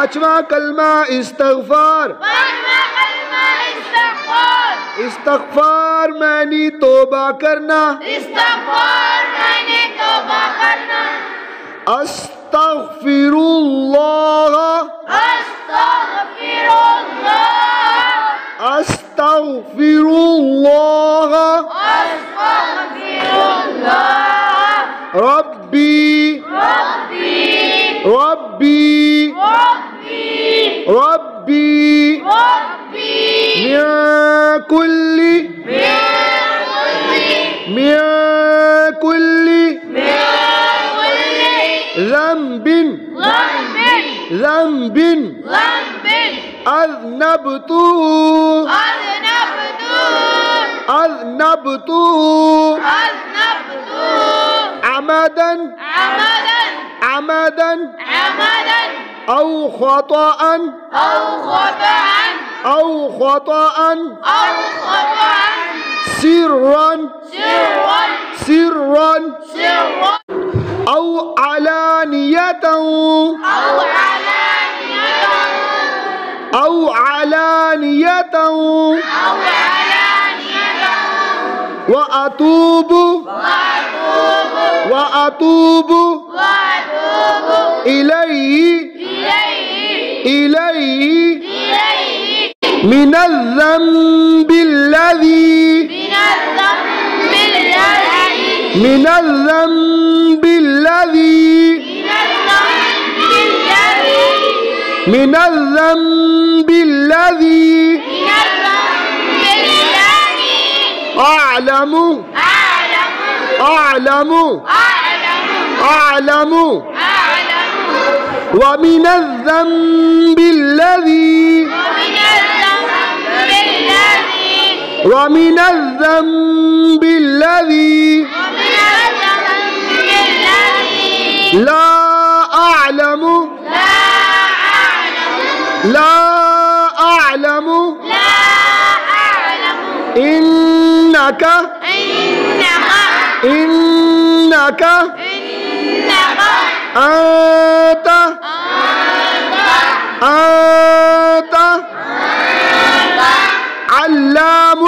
पांचवा कलमा इस्तगफार। इस्तगफार मैंने तौबा करना। अस्तगफिरुल्लाह। अस्तगफिरुल्लाह। रब्बी रब्बी रब्बी मिन कुल्ली ज़ंबिन अज़नबतु अमदन أو خطأ سرا أو علانية وأتوب إليه من الذنب الذي أعلم ومن الذنب الذي لا أعلم إنك أنت علام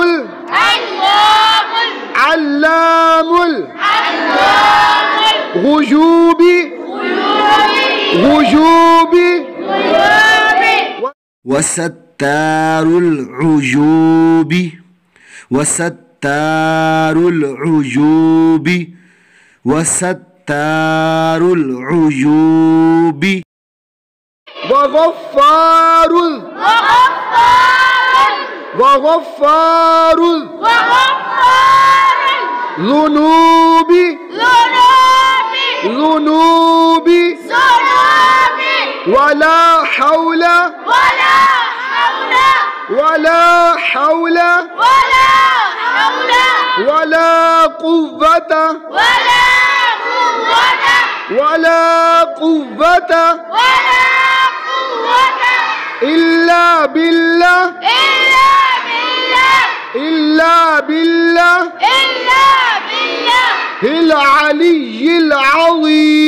الغيوب وستار العيوب وغفار الذنوب ولا حول ولا قوة إلا بالله العلي العظيم.